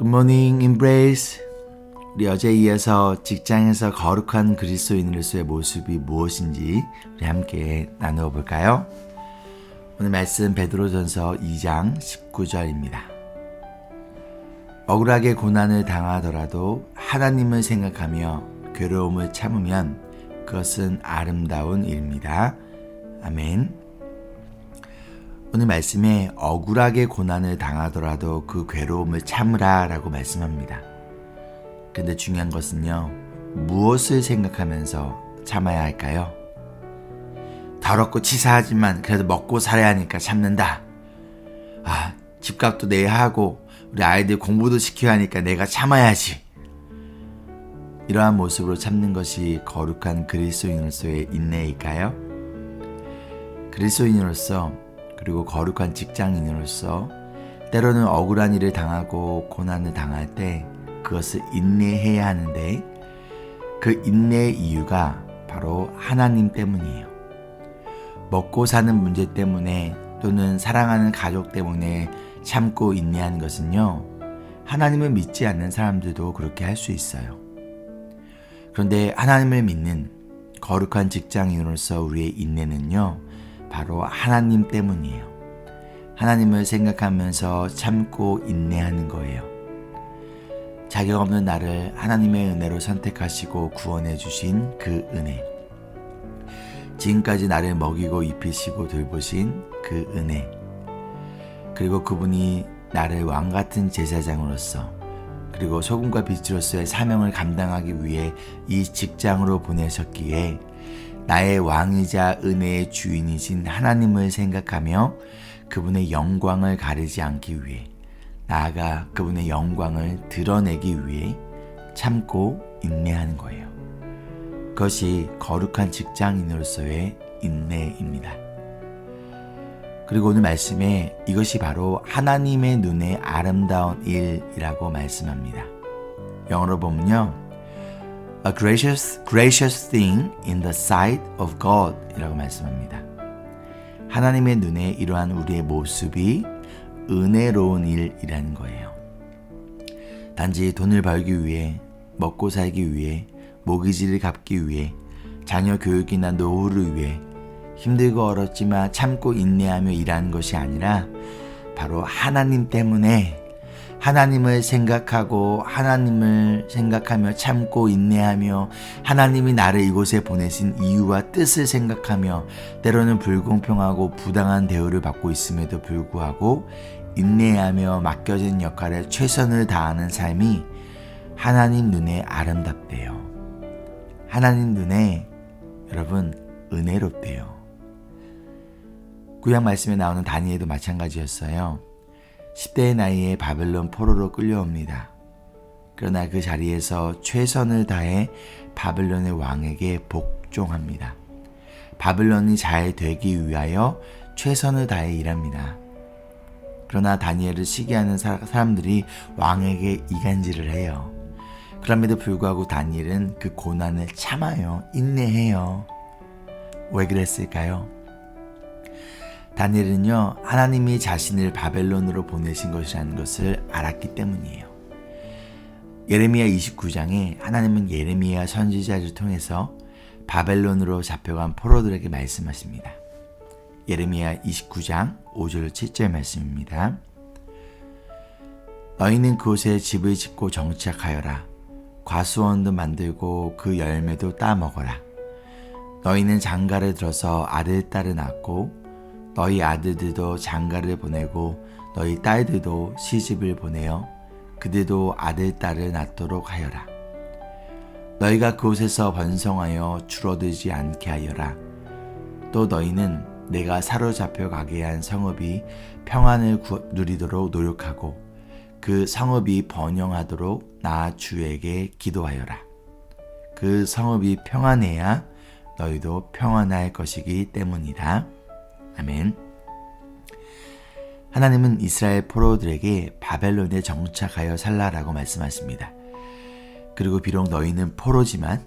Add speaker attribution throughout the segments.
Speaker 1: Good morning, Embrace. 우리 어제에 이어서 직장에서 거룩한 그리스도인으로서의 모습이 무엇인지 우리 함께 나누어 볼까요? 오늘 말씀 베드로전서 2장 19절입니다. 억울하게 고난을 당하더라도 하나님을 생각하며 괴로움을 참으면 그것은 아름다운 일입니다. 아멘. 오늘 말씀에 억울하게 고난을 당하더라도 그 괴로움을 참으라 라고 말씀합니다. 근데 중요한 것은요, 무엇을 생각하면서 참아야 할까요? 더럽고 치사하지만 그래도 먹고 살아야 하니까 참는다. 집값도 내야 하고 우리 아이들 공부도 시켜야 하니까 내가 참아야지. 이러한 모습으로 참는 것이 거룩한 그리스도인으로서의 인내일까요? 그리스도인으로서 그리고 거룩한 직장인으로서 때로는 억울한 일을 당하고 고난을 당할 때 그것을 인내해야 하는데 그 인내의 이유가 바로 하나님 때문이에요. 먹고 사는 문제 때문에 또는 사랑하는 가족 때문에 참고 인내하는 것은요, 하나님을 믿지 않는 사람들도 그렇게 할 수 있어요. 그런데 하나님을 믿는 거룩한 직장인으로서 우리의 인내는요, 바로 하나님 때문이에요. 하나님을 생각하면서 참고 인내하는 거예요. 자격 없는 나를 하나님의 은혜로 선택하시고 구원해 주신 그 은혜, 지금까지 나를 먹이고 입히시고 돌보신 그 은혜, 그리고 그분이 나를 왕같은 제사장으로서 그리고 소금과 빛으로서의 사명을 감당하기 위해 이 직장으로 보내셨기에 나의 왕이자 은혜의 주인이신 하나님을 생각하며 그분의 영광을 가리지 않기 위해, 나아가 그분의 영광을 드러내기 위해 참고 인내하는 거예요. 그것이 거룩한 직장인으로서의 인내입니다. 그리고 오늘 말씀에 이것이 바로 하나님의 눈에 아름다운 일이라고 말씀합니다. 영어로 보면요, A gracious thing in the sight of God 이라고 말씀합니다. 하나님의 눈에 이러한 우리의 모습이 은혜로운 일이라는 거예요. 단지 돈을 벌기 위해, 먹고 살기 위해, 모기지를 갚기 위해, 자녀 교육이나 노후를 위해 힘들고 어렵지만 참고 인내하며 일하는 것이 아니라 바로 하나님 때문에, 하나님을 생각하고 하나님을 생각하며 참고 인내하며 하나님이 나를 이곳에 보내신 이유와 뜻을 생각하며 때로는 불공평하고 부당한 대우를 받고 있음에도 불구하고 인내하며 맡겨진 역할에 최선을 다하는 삶이 하나님 눈에 아름답대요. 하나님 눈에 여러분 은혜롭대요. 구약 말씀에 나오는 다니엘도 마찬가지였어요. 10대의 나이에 바벨론 포로로 끌려옵니다. 그러나 그 자리에서 최선을 다해 바벨론의 왕에게 복종합니다. 바벨론이 잘 되기 위하여 최선을 다해 일합니다. 그러나 다니엘을 시기하는 사람들이 왕에게 이간질을 해요. 그럼에도 불구하고 다니엘은 그 고난을 참아요. 인내해요. 왜 그랬을까요? 다니엘은요, 하나님이 자신을 바벨론으로 보내신 것이라는 것을 알았기 때문이에요. 예레미야 29장에 하나님은 예레미야 선지자를 통해서 바벨론으로 잡혀간 포로들에게 말씀하십니다. 예레미야 29장 5절 7절 말씀입니다. 너희는 그곳에 집을 짓고 정착하여라. 과수원도 만들고 그 열매도 따먹어라. 너희는 장가를 들어서 아들, 딸을 낳고 너희 아들들도 장가를 보내고 너희 딸들도 시집을 보내어 그들도 아들, 딸을 낳도록 하여라. 너희가 그곳에서 번성하여 줄어들지 않게 하여라. 또 너희는 내가 사로잡혀 가게 한 성읍이 평안을 누리도록 노력하고 그 성읍이 번영하도록 나 주에게 기도하여라. 그 성읍이 평안해야 너희도 평안할 것이기 때문이다. 아멘. 하나님은 이스라엘 포로들에게 바벨론에 정착하여 살라라고 말씀하십니다. 그리고 비록 너희는 포로지만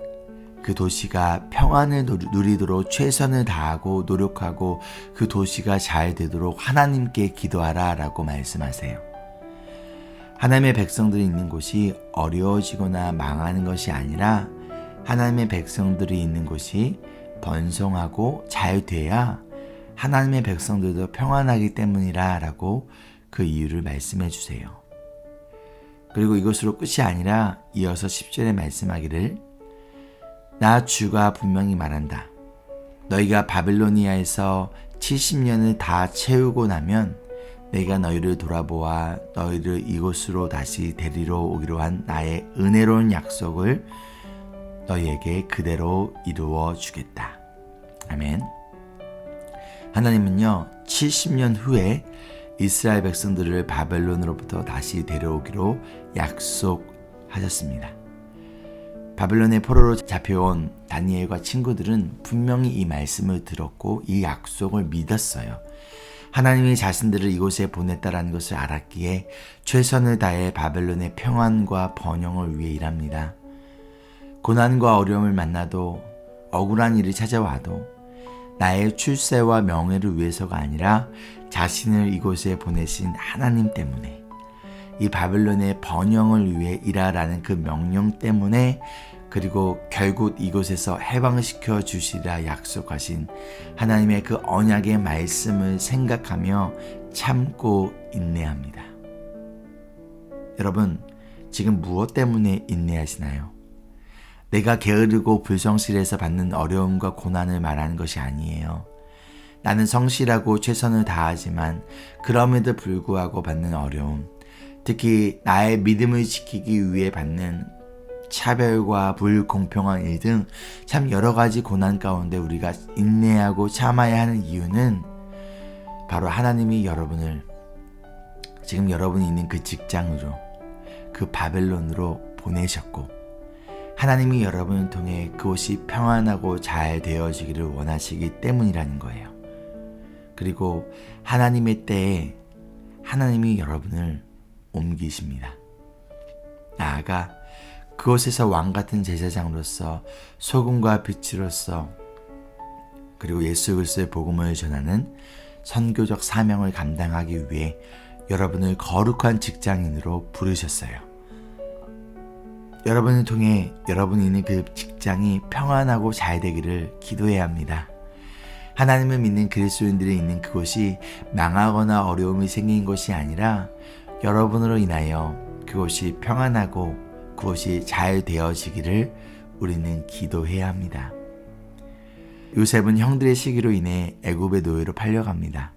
Speaker 1: 그 도시가 평안을 누리도록 최선을 다하고 노력하고 그 도시가 잘 되도록 하나님께 기도하라 라고 말씀하세요. 하나님의 백성들이 있는 곳이 어려워지거나 망하는 것이 아니라 하나님의 백성들이 있는 곳이 번성하고 잘 돼야 하나님의 백성들도 평안하기 때문이라 라고 그 이유를 말씀해 주세요. 그리고 이것으로 끝이 아니라 이어서 10절에 말씀하기를 나 주가 분명히 말한다. 너희가 바빌로니아에서 70년을 다 채우고 나면 내가 너희를 돌아보아 너희를 이곳으로 다시 데리러 오기로 한 나의 은혜로운 약속을 너희에게 그대로 이루어 주겠다. 아멘. 하나님은요 70년 후에 이스라엘 백성들을 바벨론으로부터 다시 데려오기로 약속하셨습니다. 바벨론의 포로로 잡혀온 다니엘과 친구들은 분명히 이 말씀을 들었고 이 약속을 믿었어요. 하나님이 자신들을 이곳에 보냈다라는 것을 알았기에 최선을 다해 바벨론의 평안과 번영을 위해 일합니다. 고난과 어려움을 만나도 억울한 일이 찾아와도 나의 출세와 명예를 위해서가 아니라 자신을 이곳에 보내신 하나님 때문에 이 바벨론의 번영을 위해 일하라는 그 명령 때문에 그리고 결국 이곳에서 해방시켜 주시리라 약속하신 하나님의 그 언약의 말씀을 생각하며 참고 인내합니다. 여러분, 지금 무엇 때문에 인내하시나요? 내가 게으르고 불성실해서 받는 어려움과 고난을 말하는 것이 아니에요. 나는 성실하고 최선을 다하지만 그럼에도 불구하고 받는 어려움, 특히 나의 믿음을 지키기 위해 받는 차별과 불공평한 일 등 참 여러 가지 고난 가운데 우리가 인내하고 참아야 하는 이유는 바로 하나님이 여러분을 지금 여러분이 있는 그 직장으로 그 바벨론으로 보내셨고 하나님이 여러분을 통해 그곳이 평안하고 잘 되어지기를 원하시기 때문이라는 거예요. 그리고 하나님의 때에 하나님이 여러분을 옮기십니다. 나아가 그곳에서 왕같은 제사장으로서 소금과 빛으로서 그리고 예수 그리스도의 복음을 전하는 선교적 사명을 감당하기 위해 여러분을 거룩한 직장인으로 부르셨어요. 여러분을 통해 여러분이 있는 그 직장이 평안하고 잘 되기를 기도해야 합니다. 하나님을 믿는 그리스도인들이 있는 그곳이 망하거나 어려움이 생긴 것이 아니라 여러분으로 인하여 그곳이 평안하고 그것이 잘 되어지기를 우리는 기도해야 합니다. 요셉은 형들의 시기로 인해 애굽의 노예로 팔려갑니다.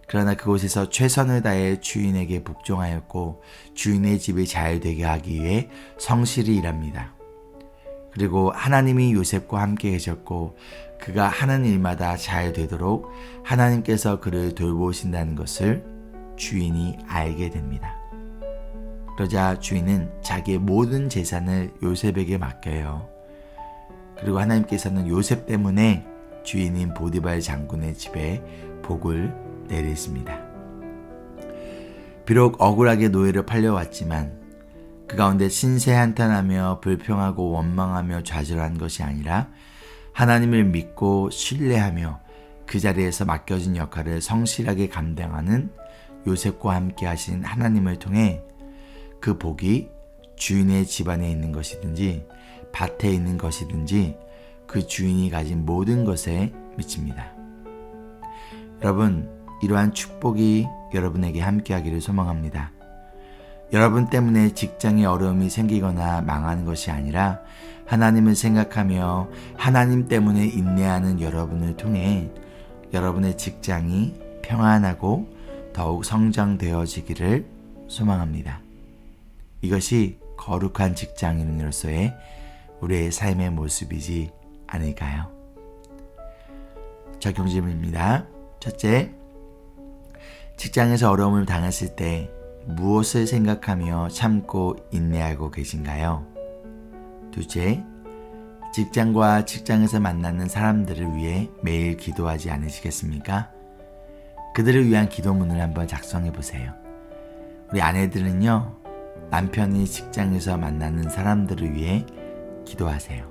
Speaker 1: 그러나 그곳에서 최선을 다해 주인에게 복종하였고 주인의 집이 잘 되게 하기 위해 성실히 일합니다. 그리고 하나님이 요셉과 함께 계셨고 그가 하는 일마다 잘 되도록 하나님께서 그를 돌보신다는 것을 주인이 알게 됩니다. 그러자 주인은 자기의 모든 재산을 요셉에게 맡겨요. 그리고 하나님께서는 요셉 때문에 주인인 보디발 장군의 집에 복을 내리십니다. 비록 억울하게 노예로 팔려왔지만 그 가운데 신세한탄하며 불평하고 원망하며 좌절한 것이 아니라 하나님을 믿고 신뢰하며 그 자리에서 맡겨진 역할을 성실하게 감당하는 요셉과 함께 하신 하나님을 통해 그 복이 주인의 집안에 있는 것이든지 밭에 있는 것이든지 그 주인이 가진 모든 것에 미칩니다. 여러분, 이러한 축복이 여러분에게 함께하기를 소망합니다. 여러분 때문에 직장에 어려움이 생기거나 망하는 것이 아니라 하나님을 생각하며 하나님 때문에 인내하는 여러분을 통해 여러분의 직장이 평안하고 더욱 성장되어지기를 소망합니다. 이것이 거룩한 직장인으로서의 우리의 삶의 모습이지 않을까요? 적용 질문입니다. 첫째, 직장에서 어려움을 당했을 때 무엇을 생각하며 참고 인내하고 계신가요? 둘째, 직장과 직장에서 만나는 사람들을 위해 매일 기도하지 않으시겠습니까? 그들을 위한 기도문을 한번 작성해 보세요. 우리 아내들은요, 남편이 직장에서 만나는 사람들을 위해 기도하세요.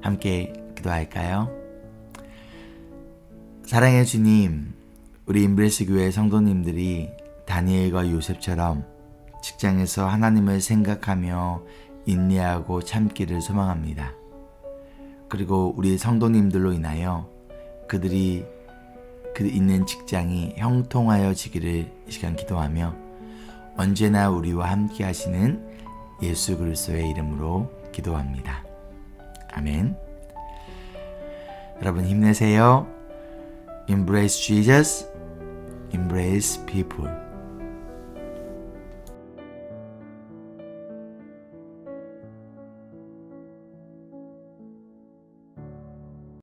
Speaker 1: 함께 기도할까요? 사랑의 주님, 우리 인브레스 교회 성도님들이 다니엘과 요셉처럼 직장에서 하나님을 생각하며 인내하고 참기를 소망합니다. 그리고 우리 성도님들로 인하여 그들이 있는 직장이 형통하여지기를 이 시간 기도하며 언제나 우리와 함께 하시는 예수 그리스도의 이름으로 기도합니다. 아멘. 여러분 힘내세요. Embrace Jesus, embrace people.